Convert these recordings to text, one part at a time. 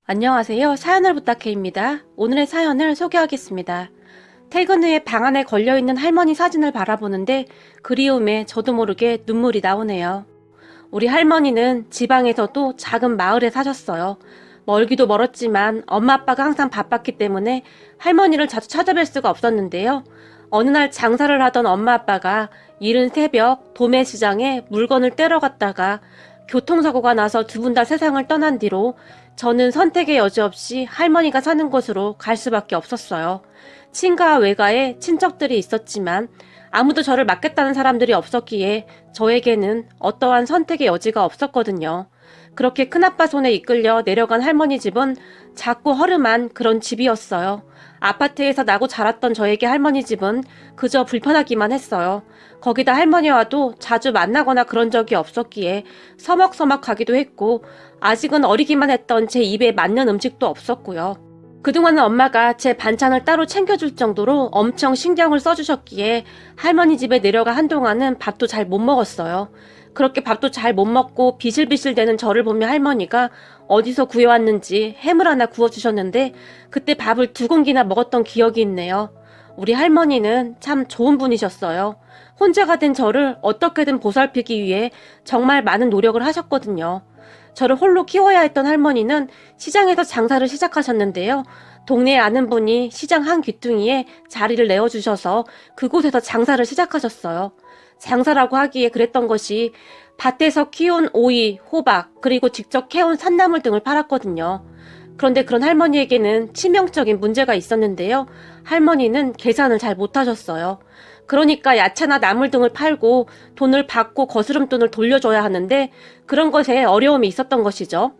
안녕하세요. 사연을 부탁해입니다. 오늘의 사연을 소개하겠습니다. 퇴근 후에 방 안에 걸려있는 할머니 사진을 바라보는데 그리움에 저도 모르게 눈물이 나오네요. 우리 할머니는 지방에서도 작은 마을에 사셨어요. 멀기도 멀었지만 엄마 아빠가 항상 바빴기 때문에 할머니를 자주 찾아뵐 수가 없었는데요. 어느 날 장사를 하던 엄마 아빠가 이른 새벽 도매시장에 물건을 떼러 갔다가 교통사고가 나서 두 분 다 세상을 떠난 뒤로 저는 선택의 여지 없이 할머니가 사는 곳으로 갈 수밖에 없었어요. 친가와 외가에 친척들이 있었지만 아무도 저를 맡겠다는 사람들이 없었기에 저에게는 어떠한 선택의 여지가 없었거든요. 그렇게 큰아빠 손에 이끌려 내려간 할머니 집은 작고 허름한 그런 집이었어요. 아파트에서 나고 자랐던 저에게 할머니 집은 그저 불편하기만 했어요. 거기다 할머니와도 자주 만나거나 그런 적이 없었기에 서먹서먹 가기도 했고 아직은 어리기만 했던 제 입에 맞는 음식도 없었고요. 그동안은 엄마가 제 반찬을 따로 챙겨줄 정도로 엄청 신경을 써주셨기에 할머니 집에 내려가 한동안은 밥도 잘 못 먹었어요. 그렇게 밥도 잘 못 먹고 비실비실 대는 저를 보며 할머니가 어디서 구해왔는지 햄을 하나 구워주셨는데 그때 밥을 2공기나 먹었던 기억이 있네요. 우리 할머니는 참 좋은 분이셨어요. 혼자가 된 저를 어떻게든 보살피기 위해 정말 많은 노력을 하셨거든요. 저를 홀로 키워야 했던 할머니는 시장에서 장사를 시작하셨는데요. 동네에 아는 분이 시장 한 귀퉁이에 자리를 내어주셔서 그곳에서 장사를 시작하셨어요. 장사라고 하기에 그랬던 것이 밭에서 키운 오이, 호박, 그리고 직접 캐온 산나물 등을 팔았거든요. 그런데 그런 할머니에게는 치명적인 문제가 있었는데요. 할머니는 계산을 잘 못하셨어요. 그러니까 야채나 나물 등을 팔고 돈을 받고 거스름돈을 돌려줘야 하는데 그런 것에 어려움이 있었던 것이죠.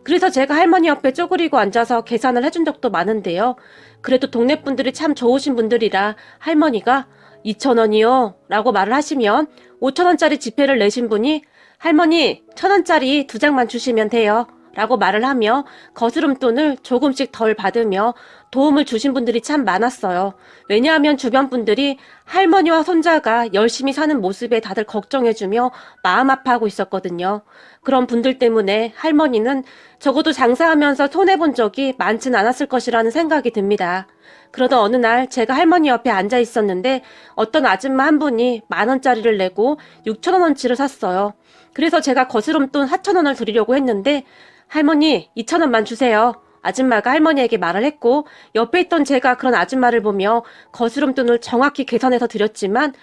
그래서 제가 할머니 옆에 쪼그리고 앉아서 계산을 해준 적도 많은데요. 그래도 동네 분들이 참 좋으신 분들이라 할머니가 2,000원이요 라고 말을 하시면 5,000원짜리 지폐를 내신 분이 할머니 1,000원짜리 2장만 주시면 돼요 라고 말을 하며 거스름돈을 조금씩 덜 받으며 도움을 주신 분들이 참 많았어요. 왜냐하면 주변 분들이 할머니와 손자가 열심히 사는 모습에 다들 걱정해주며 마음 아파하고 있었거든요. 그런 분들 때문에 할머니는 적어도 장사하면서 손해본 적이 많진 않았을 것이라는 생각이 듭니다. 그러던 어느 날 제가 할머니 옆에 앉아 있었는데 어떤 아줌마 한 분이 10,000원짜리를 내고 6,000원어치를 샀어요. 그래서 제가 거스름돈 4,000원을 드리려고 했는데 할머니 2,000원만 주세요. 아줌마가 할머니에게 말을 했고 옆에 있던 제가 그런 아줌마를 보며 거스름돈을 정확히 계산해서 드렸지만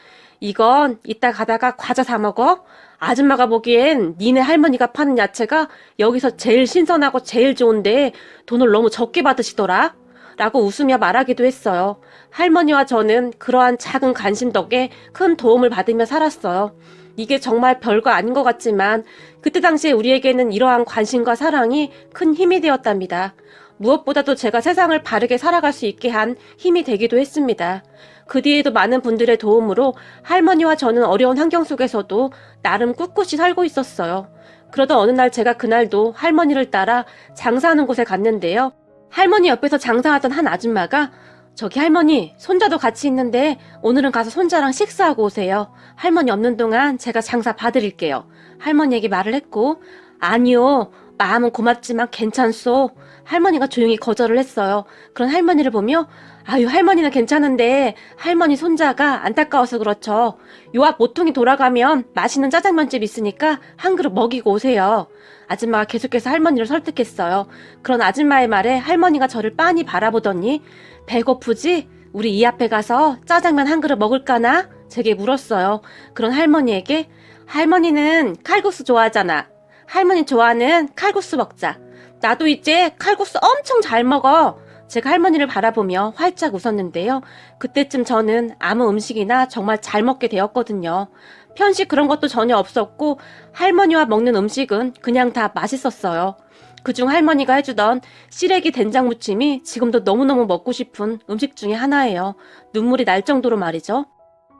이건 이따 가다가 과자 사 먹어? 아줌마가 보기엔 니네 할머니가 파는 야채가 여기서 제일 신선하고 제일 좋은데 돈을 너무 적게 받으시더라? 라고 웃으며 말하기도 했어요. 할머니와 저는 그러한 작은 관심 덕에 큰 도움을 받으며 살았어요. 이게 정말 별거 아닌 것 같지만 그때 당시에 우리에게는 이러한 관심과 사랑이 큰 힘이 되었답니다. 무엇보다도 제가 세상을 바르게 살아갈 수 있게 한 힘이 되기도 했습니다. 그 뒤에도 많은 분들의 도움으로 할머니와 저는 어려운 환경 속에서도 나름 꿋꿋이 살고 있었어요. 그러던 어느 날 제가 그날도 할머니를 따라 장사하는 곳에 갔는데요. 할머니 옆에서 장사하던 한 아줌마가 저기 할머니 손자도 같이 있는데 오늘은 가서 손자랑 식사하고 오세요. 할머니 없는 동안 제가 장사 봐드릴게요. 할머니에게 말을 했고 아니요. 마음은 고맙지만 괜찮소. 할머니가 조용히 거절을 했어요. 그런 할머니를 보며 아유 할머니는 괜찮은데 할머니 손자가 안타까워서 그렇죠. 요 앞 모퉁이 돌아가면 맛있는 짜장면집 있으니까 한 그릇 먹이고 오세요. 아줌마가 계속해서 할머니를 설득했어요. 그런 아줌마의 말에 할머니가 저를 빤히 바라보더니 배고프지? 우리 이 앞에 가서 짜장면 한 그릇 먹을까나? 제게 물었어요. 그런 할머니에게 할머니는 칼국수 좋아하잖아. 할머니 좋아하는 칼국수 먹자. 나도 이제 칼국수 엄청 잘 먹어. 제가 할머니를 바라보며 활짝 웃었는데요. 그때쯤 저는 아무 음식이나 정말 잘 먹게 되었거든요. 편식 그런 것도 전혀 없었고 할머니와 먹는 음식은 그냥 다 맛있었어요. 그중 할머니가 해주던 시래기 된장 무침이 지금도 너무너무 먹고 싶은 음식 중에 하나예요. 눈물이 날 정도로 말이죠.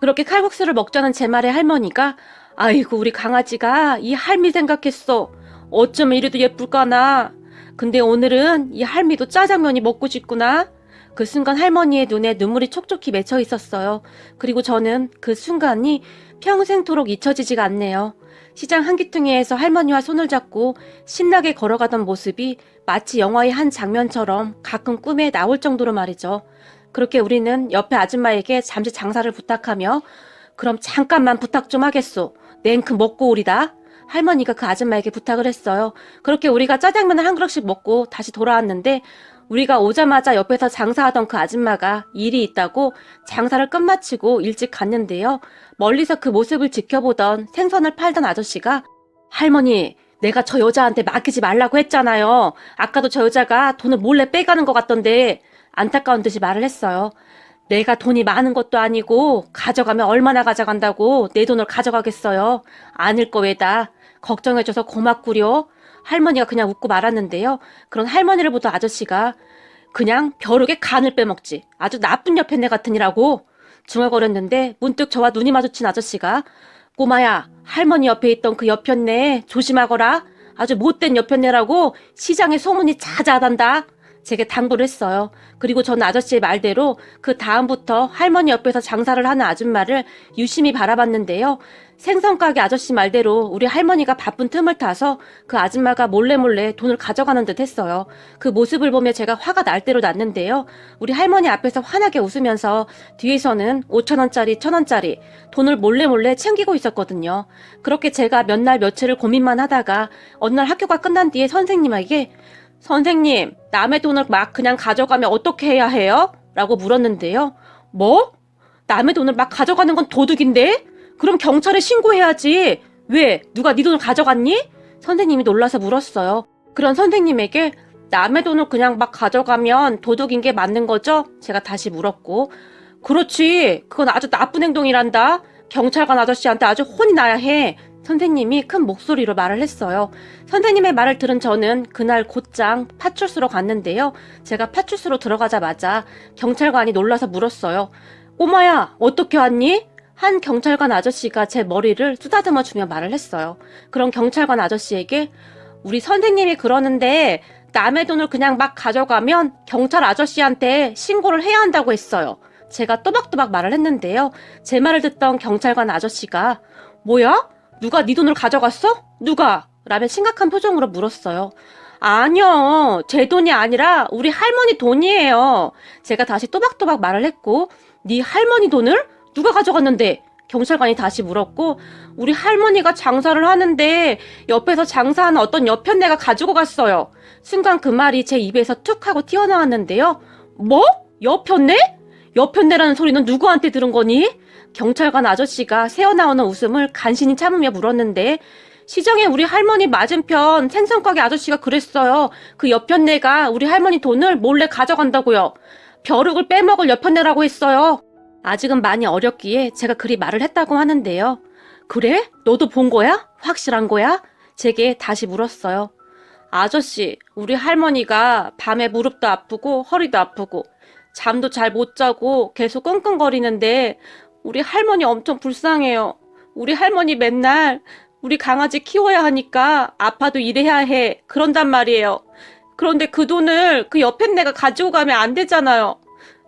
그렇게 칼국수를 먹자는 제 말에 할머니가 아이고 우리 강아지가 이 할미 생각했어. 어쩌면 이래도 예쁠까나. 근데 오늘은 이 할미도 짜장면이 먹고 싶구나. 그 순간 할머니의 눈에 눈물이 촉촉히 맺혀 있었어요. 그리고 저는 그 순간이 평생토록 잊혀지지가 않네요. 시장 한기퉁이에서 할머니와 손을 잡고 신나게 걸어가던 모습이 마치 영화의 한 장면처럼 가끔 꿈에 나올 정도로 말이죠. 그렇게 우리는 옆에 아줌마에게 잠시 장사를 부탁하며 그럼 잠깐만 부탁 좀 하겠소. 냉크 먹고 오리다. 할머니가 그 아줌마에게 부탁을 했어요. 그렇게 우리가 짜장면을 한 그릇씩 먹고 다시 돌아왔는데 우리가 오자마자 옆에서 장사하던 그 아줌마가 일이 있다고 장사를 끝마치고 일찍 갔는데요. 멀리서 그 모습을 지켜보던 생선을 팔던 아저씨가 할머니, 내가 저 여자한테 맡기지 말라고 했잖아요. 아까도 저 여자가 돈을 몰래 빼가는 것 같던데 안타까운 듯이 말을 했어요. 내가 돈이 많은 것도 아니고 가져가면 얼마나 가져간다고 내 돈을 가져가겠어요. 아닐 거 왜다. 걱정해줘서 고맙구려. 할머니가 그냥 웃고 말았는데요. 그런 할머니를 보던 아저씨가 그냥 벼룩에 간을 빼먹지. 아주 나쁜 여편네 같으니라고 중얼거렸는데 문득 저와 눈이 마주친 아저씨가 꼬마야, 할머니 옆에 있던 그 여편네 조심하거라. 아주 못된 여편네라고 시장에 소문이 자자하단다. 제게 당부를 했어요. 그리고 저는 아저씨의 말대로 그 다음부터 할머니 옆에서 장사를 하는 아줌마를 유심히 바라봤는데요. 생선가게 아저씨 말대로 우리 할머니가 바쁜 틈을 타서 그 아줌마가 몰래 돈을 가져가는 듯 했어요. 그 모습을 보며 제가 화가 날 대로 났는데요. 우리 할머니 앞에서 환하게 웃으면서 뒤에서는 5,000원짜리, 1,000원짜리 돈을 몰래 챙기고 있었거든요. 그렇게 제가 몇 날 며칠을 고민만 하다가 어느 날 학교가 끝난 뒤에 선생님에게 선생님, 남의 돈을 막 그냥 가져가면 어떻게 해야 해요? 라고 물었는데요. 뭐? 남의 돈을 막 가져가는 건 도둑인데? 그럼 경찰에 신고해야지. 왜? 누가 네 돈을 가져갔니? 선생님이 놀라서 물었어요. 그런 선생님에게 남의 돈을 그냥 막 가져가면 도둑인 게 맞는 거죠? 제가 다시 물었고. 그렇지. 그건 아주 나쁜 행동이란다. 경찰관 아저씨한테 아주 혼이 나야 해. 선생님이 큰 목소리로 말을 했어요. 선생님의 말을 들은 저는 그날 곧장 파출소로 갔는데요. 제가 파출소로 들어가자마자 경찰관이 놀라서 물었어요. 꼬마야, 어떻게 왔니? 한 경찰관 아저씨가 제 머리를 쓰다듬어 주며 말을 했어요. 그런 경찰관 아저씨에게 우리 선생님이 그러는데 남의 돈을 그냥 막 가져가면 경찰 아저씨한테 신고를 해야 한다고 했어요. 제가 또박또박 말을 했는데요. 제 말을 듣던 경찰관 아저씨가 뭐야? 누가 네 돈을 가져갔어? 누가? 라며 심각한 표정으로 물었어요. 아니요. 제 돈이 아니라 우리 할머니 돈이에요. 제가 다시 또박또박 말을 했고 네 할머니 돈을? 누가 가져갔는데? 경찰관이 다시 물었고 우리 할머니가 장사를 하는데 옆에서 장사하는 어떤 여편네가 가지고 갔어요. 순간 그 말이 제 입에서 툭 하고 튀어나왔는데요. 뭐? 여편네? 여편네라는 소리는 누구한테 들은 거니? 경찰관 아저씨가 새어나오는 웃음을 간신히 참으며 물었는데 시장에 우리 할머니 맞은편 생선가게 아저씨가 그랬어요. 그 여편네가 우리 할머니 돈을 몰래 가져간다고요. 벼룩을 빼먹을 여편네라고 했어요. 아직은 많이 어렸기에 제가 그리 말을 했다고 하는데요. 그래? 너도 본 거야? 확실한 거야? 제게 다시 물었어요. 아저씨, 우리 할머니가 밤에 무릎도 아프고 허리도 아프고 잠도 잘 못 자고 계속 끙끙거리는데 우리 할머니 엄청 불쌍해요. 우리 할머니 맨날 우리 강아지 키워야 하니까 아파도 일해야 해. 그런단 말이에요. 그런데 그 돈을 그 여편네가 가지고 가면 안 되잖아요.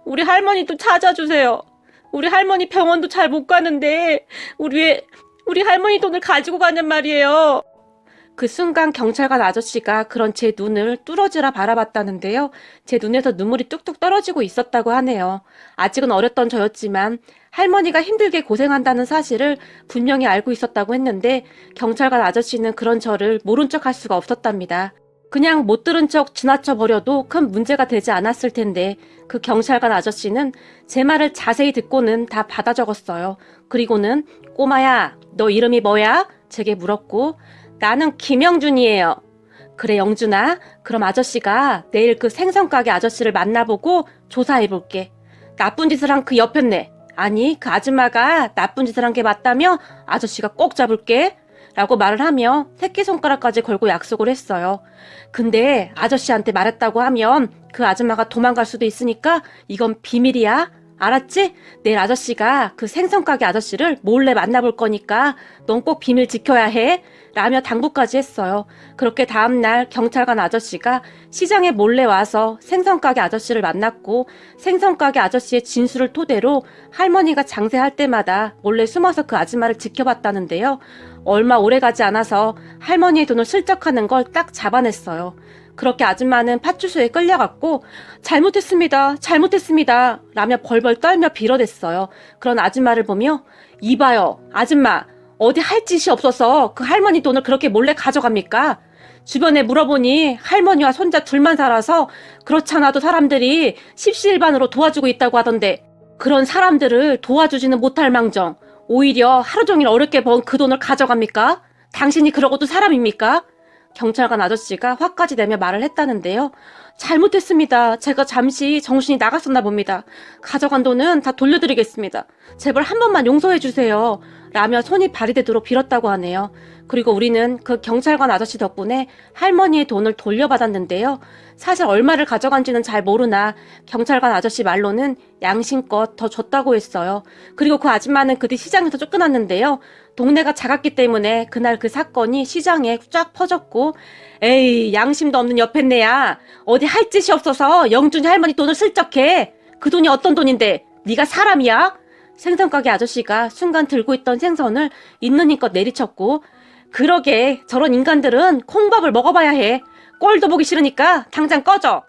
우리 할머니도 찾아주세요. 우리 할머니 병원도 잘 못 가는데 우리 할머니 돈을 가지고 가는 말이에요. 그 순간 경찰관 아저씨가 그런 제 눈을 뚫어지라 바라봤다는데요. 제 눈에서 눈물이 뚝뚝 떨어지고 있었다고 하네요. 아직은 어렸던 저였지만 할머니가 힘들게 고생한다는 사실을 분명히 알고 있었다고 했는데 경찰관 아저씨는 그런 저를 모른 척 할 수가 없었답니다. 그냥 못 들은 척 지나쳐 버려도 큰 문제가 되지 않았을 텐데 그 경찰관 아저씨는 제 말을 자세히 듣고는 다 받아 적었어요. 그리고는 꼬마야, 너 이름이 뭐야? 제게 물었고 나는 김영준이에요. 그래 영준아, 그럼 아저씨가 내일 그 생선가게 아저씨를 만나보고 조사해볼게. 나쁜 짓을 한 그 여편네, 아니 그 아줌마가 나쁜 짓을 한 게 맞다며 아저씨가 꼭 잡을게 라고 말을 하며 새끼손가락까지 걸고 약속을 했어요. 근데 아저씨한테 말했다고 하면 그 아줌마가 도망갈 수도 있으니까 이건 비밀이야. 알았지? 내일 아저씨가 그 생선가게 아저씨를 몰래 만나볼 거니까 넌 꼭 비밀 지켜야 해. 라며 당부까지 했어요. 그렇게 다음날 경찰관 아저씨가 시장에 몰래 와서 생선가게 아저씨를 만났고 생선가게 아저씨의 진술을 토대로 할머니가 장사할 때마다 몰래 숨어서 그 아줌마를 지켜봤다는데요. 얼마 오래 가지 않아서 할머니의 돈을 슬쩍하는 걸 딱 잡아냈어요. 그렇게 아줌마는 파출소에 끌려갔고 잘못했습니다 라며 벌벌 떨며 빌어댔어요. 그런 아줌마를 보며 이봐요 아줌마 어디 할 짓이 없어서 그 할머니 돈을 그렇게 몰래 가져갑니까? 주변에 물어보니 할머니와 손자 둘만 살아서 그렇잖아도 사람들이 십시일반으로 도와주고 있다고 하던데 그런 사람들을 도와주지는 못할 망정 오히려 하루 종일 어렵게 번 그 돈을 가져갑니까? 당신이 그러고도 사람입니까? 경찰관 아저씨가 화까지 내며 말을 했다는데요. 잘못했습니다. 제가 잠시 정신이 나갔었나 봅니다. 가져간 돈은 다 돌려드리겠습니다. 제발 한 번만 용서해 주세요. 라며 손이 발이 되도록 빌었다고 하네요. 그리고 우리는 그 경찰관 아저씨 덕분에 할머니의 돈을 돌려받았는데요. 사실 얼마를 가져간지는 잘 모르나 경찰관 아저씨 말로는 양심껏 더 줬다고 했어요. 그리고 그 아줌마는 그 뒤 시장에서 쫓겨났는데요. 동네가 작았기 때문에 그날 그 사건이 시장에 쫙 퍼졌고 에이 양심도 없는 여편네야. 어디 할 짓이 없어서 영준이 할머니 돈을 슬쩍해. 그 돈이 어떤 돈인데 네가 사람이야? 생선가게 아저씨가 순간 들고 있던 생선을 있는 힘껏 내리쳤고 그러게 저런 인간들은 콩밥을 먹어봐야 해. 꼴도 보기 싫으니까 당장 꺼져.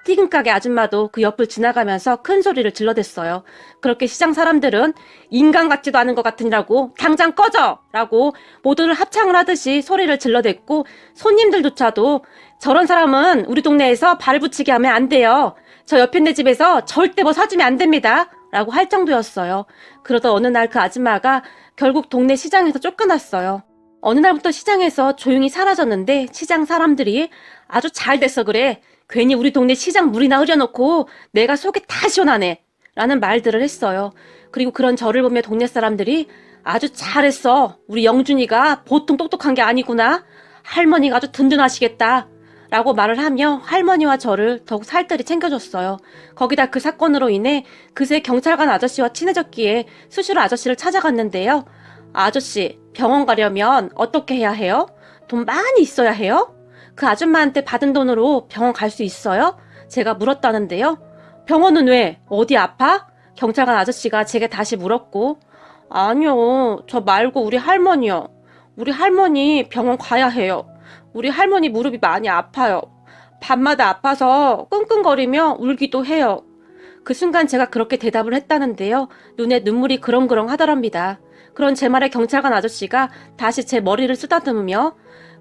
튀김가게 아줌마도 그 옆을 지나가면서 큰 소리를 질러댔어요. 그렇게 시장 사람들은 인간 같지도 않은 것 같으니라고 당장 꺼져! 라고 모두를 합창을 하듯이 소리를 질러댔고 손님들조차도 저런 사람은 우리 동네에서 발 붙이게 하면 안 돼요. 저 옆에네 집에서 절대 뭐 사주면 안 됩니다. 라고 할 정도였어요. 그러다 어느 날 그 아줌마가 결국 동네 시장에서 쫓겨났어요. 어느 날부터 시장에서 조용히 사라졌는데 시장 사람들이 아주 잘 됐어 그래. 괜히 우리 동네 시장 물이나 흐려놓고 내가 속이 다 시원하네. 라는 말들을 했어요. 그리고 그런 저를 보며 동네 사람들이 아주 잘했어. 우리 영준이가 보통 똑똑한 게 아니구나. 할머니가 아주 든든하시겠다. 라고 말을 하며 할머니와 저를 더욱 살뜰히 챙겨줬어요. 거기다 그 사건으로 인해 그새 경찰관 아저씨와 친해졌기에 수시로 아저씨를 찾아갔는데요. 아저씨, 병원 가려면 어떻게 해야 해요? 돈 많이 있어야 해요? 그 아줌마한테 받은 돈으로 병원 갈 수 있어요? 제가 물었다는데요. 병원은 왜? 어디 아파? 경찰관 아저씨가 제게 다시 물었고 아니요, 저 말고 우리 할머니요. 우리 할머니 병원 가야 해요. 우리 할머니 무릎이 많이 아파요. 밤마다 아파서 끙끙거리며 울기도 해요. 그 순간 제가 그렇게 대답을 했다는데요. 눈에 눈물이 그렁그렁 하더랍니다. 그런 제 말에 경찰관 아저씨가 다시 제 머리를 쓰다듬으며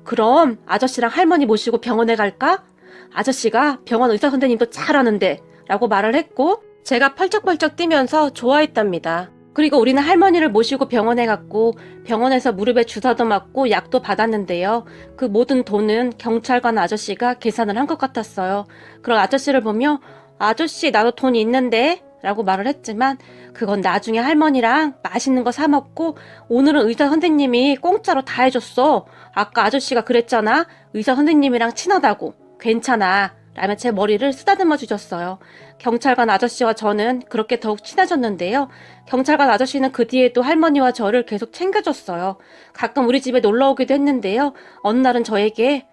그럼 아저씨랑 할머니 모시고 병원에 갈까? 아저씨가 병원 의사 선생님도 잘 아는데 라고 말을 했고 제가 펄쩍펄쩍 뛰면서 좋아했답니다. 그리고 우리는 할머니를 모시고 병원에 갔고 병원에서 무릎에 주사도 맞고 약도 받았는데요. 그 모든 돈은 경찰관 아저씨가 계산을 한 것 같았어요. 그런 아저씨를 보며 아저씨 나도 돈이 있는데 라고 말을 했지만 그건 나중에 할머니랑 맛있는 거 사 먹고 오늘은 의사 선생님이 공짜로 다 해줬어. 아까 아저씨가 그랬잖아. 의사 선생님이랑 친하다고. 괜찮아. 라며 제 머리를 쓰다듬어 주셨어요. 경찰관 아저씨와 저는 그렇게 더욱 친해졌는데요. 경찰관 아저씨는 그 뒤에도 할머니와 저를 계속 챙겨줬어요. 가끔 우리 집에 놀러 오기도 했는데요. 어느 날은 저에게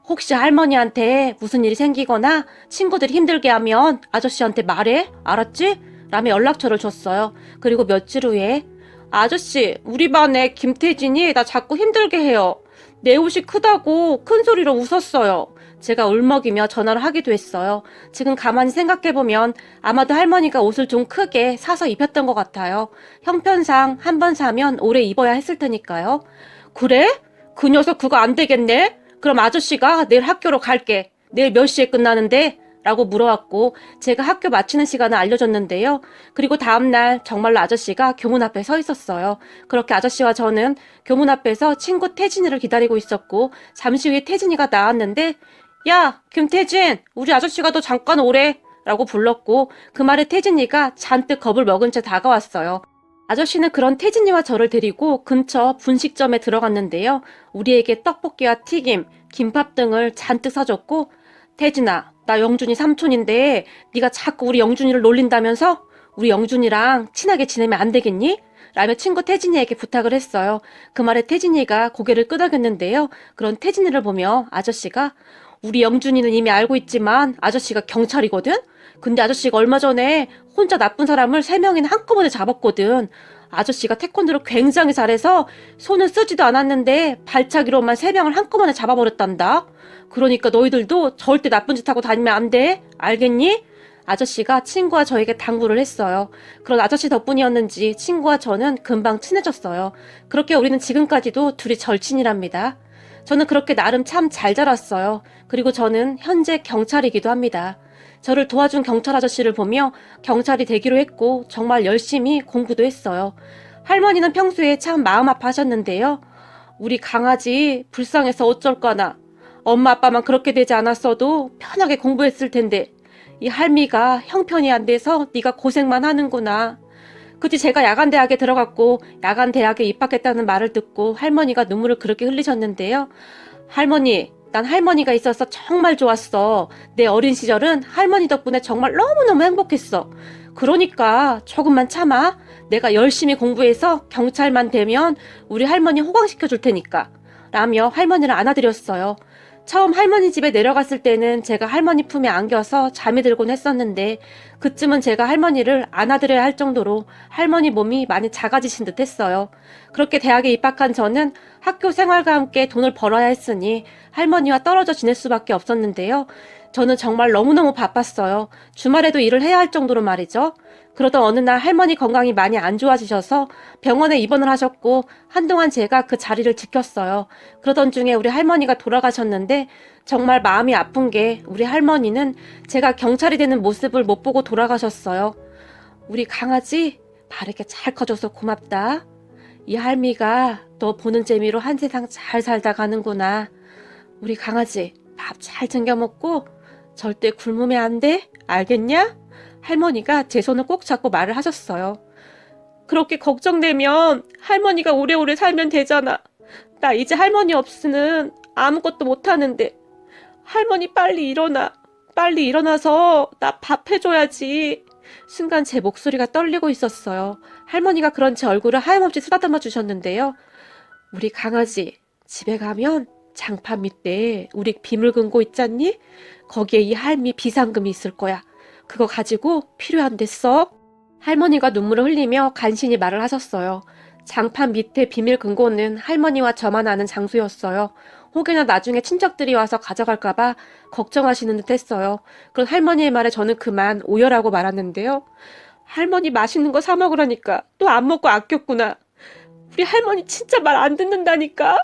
혹시 할머니한테 무슨 일이 생기거나 친구들이 힘들게 하면 아저씨한테 말해? 알았지? 라며 연락처를 줬어요. 그리고 며칠 후에 아저씨, 우리 반에 김태진이 나 자꾸 힘들게 해요. 내 옷이 크다고 큰 소리로 웃었어요. 제가 울먹이며 전화를 하기도 했어요. 지금 가만히 생각해보면 아마도 할머니가 옷을 좀 크게 사서 입혔던 것 같아요. 형편상 한 번 사면 오래 입어야 했을 테니까요. 그래? 그 녀석 그거 안 되겠네? 그럼 아저씨가 내일 학교로 갈게. 내일 몇 시에 끝나는데? 라고 물어왔고 제가 학교 마치는 시간을 알려줬는데요. 그리고 다음날 정말로 아저씨가 교문 앞에 서 있었어요. 그렇게 아저씨와 저는 교문 앞에서 친구 태진이를 기다리고 있었고 잠시 후에 태진이가 나왔는데 야, 김태진, 우리 아저씨가 너 잠깐 오래 라고 불렀고 그 말에 태진이가 잔뜩 겁을 먹은 채 다가왔어요. 아저씨는 그런 태진이와 저를 데리고 근처 분식점에 들어갔는데요. 우리에게 떡볶이와 튀김, 김밥 등을 잔뜩 사줬고 태진아, 나 영준이 삼촌인데 네가 자꾸 우리 영준이를 놀린다면서? 우리 영준이랑 친하게 지내면 안 되겠니? 라며 친구 태진이에게 부탁을 했어요. 그 말에 태진이가 고개를 끄덕였는데요. 그런 태진이를 보며 아저씨가 우리 영준이는 이미 알고 있지만 아저씨가 경찰이거든? 근데 아저씨가 얼마 전에 혼자 나쁜 사람을 3명이나 한꺼번에 잡았거든. 아저씨가 태권도를 굉장히 잘해서 손은 쓰지도 않았는데 발차기로만 3명을 한꺼번에 잡아버렸단다. 그러니까 너희들도 절대 나쁜 짓 하고 다니면 안 돼. 알겠니? 아저씨가 친구와 저에게 당부를 했어요. 그런 아저씨 덕분이었는지 친구와 저는 금방 친해졌어요. 그렇게 우리는 지금까지도 둘이 절친이랍니다. 저는 그렇게 나름 참 잘 자랐어요. 그리고 저는 현재 경찰이기도 합니다. 저를 도와준 경찰 아저씨를 보며 경찰이 되기로 했고 정말 열심히 공부도 했어요. 할머니는 평소에 참 마음 아파하셨는데요. 우리 강아지 불쌍해서 어쩔까나. 엄마 아빠만 그렇게 되지 않았어도 편하게 공부했을 텐데 이 할미가 형편이 안 돼서 네가 고생만 하는구나. 그때 제가 야간대학에 들어갔고 야간대학에 입학했다는 말을 듣고 할머니가 눈물을 그렇게 흘리셨는데요. 할머니, 난 할머니가 있어서 정말 좋았어. 내 어린 시절은 할머니 덕분에 정말 너무너무 행복했어. 그러니까 조금만 참아. 내가 열심히 공부해서 경찰만 되면 우리 할머니 호강시켜 줄 테니까. 라며 할머니를 안아드렸어요. 처음 할머니 집에 내려갔을 때는 제가 할머니 품에 안겨서 잠이 들곤 했었는데 그쯤은 제가 할머니를 안아드려야 할 정도로 할머니 몸이 많이 작아지신 듯 했어요. 그렇게 대학에 입학한 저는 학교 생활과 함께 돈을 벌어야 했으니 할머니와 떨어져 지낼 수밖에 없었는데요. 저는 정말 너무너무 바빴어요. 주말에도 일을 해야 할 정도로 말이죠. 그러던 어느 날 할머니 건강이 많이 안 좋아지셔서 병원에 입원을 하셨고 한동안 제가 그 자리를 지켰어요. 그러던 중에 우리 할머니가 돌아가셨는데 정말 마음이 아픈 게 우리 할머니는 제가 경찰이 되는 모습을 못 보고 돌아가셨어요. 우리 강아지 바르게 잘 커져서 고맙다. 이 할미가 너 보는 재미로 한 세상 잘 살다 가는구나. 우리 강아지 밥 잘 챙겨 먹고 절대 굶으면 안 돼. 알겠냐? 할머니가 제 손을 꼭 잡고 말을 하셨어요. 그렇게 걱정되면 할머니가 오래오래 살면 되잖아. 나 이제 할머니 없이는 아무것도 못하는데. 할머니 빨리 일어나. 빨리 일어나서 나 밥 해줘야지. 순간 제 목소리가 떨리고 있었어요. 할머니가 그런 제 얼굴을 하염없이 쓰다듬어 주셨는데요. 우리 강아지 집에 가면 장판 밑에 우리 비물금고 있잖니? 거기에 이 할미 비상금이 있을 거야. 그거 가지고 필요한 데 써. 할머니가 눈물을 흘리며 간신히 말을 하셨어요. 장판 밑에 비밀금고는 할머니와 저만 아는 장소였어요. 혹여나 나중에 친척들이 와서 가져갈까봐 걱정하시는 듯 했어요. 그런 할머니의 말에 저는 그만 오열하고 말았는데요. 할머니 맛있는 거 사 먹으라니까 또 안 먹고 아꼈구나. 우리 할머니 진짜 말 안 듣는다니까.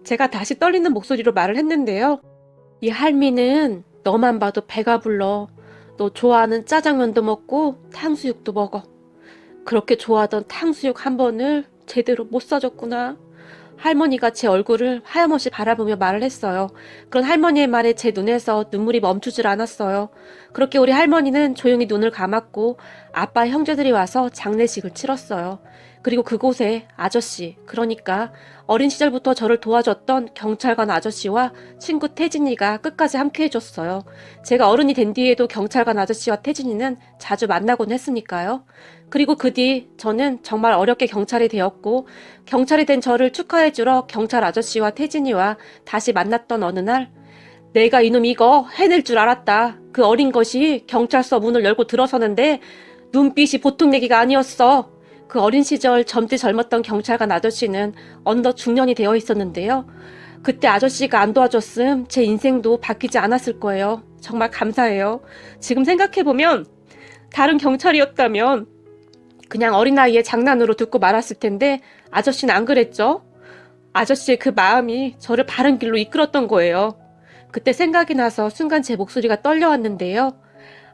제가 다시 떨리는 목소리로 말을 했는데요. 이 할미는 너만 봐도 배가 불러. 너 좋아하는 짜장면도 먹고 탕수육도 먹어. 그렇게 좋아하던 탕수육 한 번을 제대로 못 사줬구나. 할머니가 제 얼굴을 하염없이 바라보며 말을 했어요. 그런 할머니의 말에 제 눈에서 눈물이 멈추질 않았어요. 그렇게 우리 할머니는 조용히 눈을 감았고 아빠 형제들이 와서 장례식을 치렀어요. 그리고 그곳에 아저씨, 그러니까 어린 시절부터 저를 도와줬던 경찰관 아저씨와 친구 태진이가 끝까지 함께 해줬어요. 제가 어른이 된 뒤에도 경찰관 아저씨와 태진이는 자주 만나곤 했으니까요. 그리고 그 뒤 저는 정말 어렵게 경찰이 되었고 경찰이 된 저를 축하해주러 경찰 아저씨와 태진이와 다시 만났던 어느 날 내가 이놈 이거 해낼 줄 알았다. 그 어린 것이 경찰서 문을 열고 들어서는데 눈빛이 보통 얘기가 아니었어. 그 어린 시절 젊디 젊었던 경찰관 아저씨는 어느덧 중년이 되어 있었는데요. 그때 아저씨가 안 도와줬음 제 인생도 바뀌지 않았을 거예요. 정말 감사해요. 지금 생각해보면 다른 경찰이었다면 그냥 어린아이의 장난으로 듣고 말았을 텐데 아저씨는 안 그랬죠? 아저씨의 그 마음이 저를 바른 길로 이끌었던 거예요. 그때 생각이 나서 순간 제 목소리가 떨려왔는데요.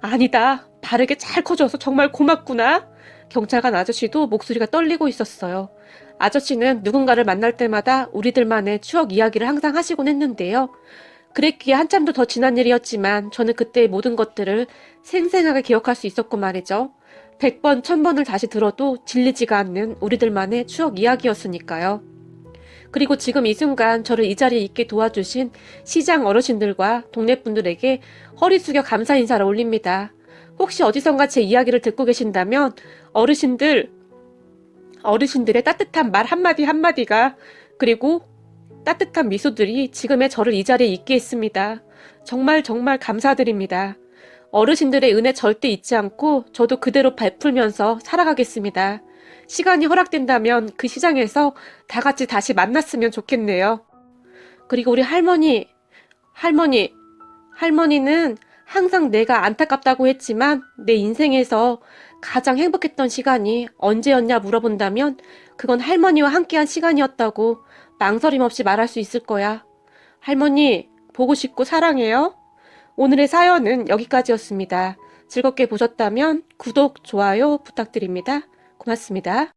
아니다. 바르게 잘 커져서 정말 고맙구나. 경찰관 아저씨도 목소리가 떨리고 있었어요. 아저씨는 누군가를 만날 때마다 우리들만의 추억 이야기를 항상 하시곤 했는데요. 그랬기에 한참도 더 지난 일이었지만 저는 그때의 모든 것들을 생생하게 기억할 수 있었고 말이죠. 100번, 1000번을 다시 들어도 질리지가 않는 우리들만의 추억 이야기였으니까요. 그리고 지금 이 순간 저를 이 자리에 있게 도와주신 시장 어르신들과 동네 분들에게 허리 숙여 감사 인사를 올립니다. 혹시 어디선가 제 이야기를 듣고 계신다면 어르신들의 따뜻한 말 한마디 한마디가 그리고 따뜻한 미소들이 지금의 저를 이 자리에 있게 했습니다. 정말 정말 감사드립니다. 어르신들의 은혜 절대 잊지 않고 저도 그대로 베풀면서 살아가겠습니다. 시간이 허락된다면 그 시장에서 다 같이 다시 만났으면 좋겠네요. 그리고 우리 할머니는 항상 내가 안타깝다고 했지만 내 인생에서 가장 행복했던 시간이 언제였냐 물어본다면 그건 할머니와 함께한 시간이었다고 망설임 없이 말할 수 있을 거야. 할머니, 보고 싶고 사랑해요. 오늘의 사연은 여기까지였습니다. 즐겁게 보셨다면 구독, 좋아요 부탁드립니다. 고맙습니다.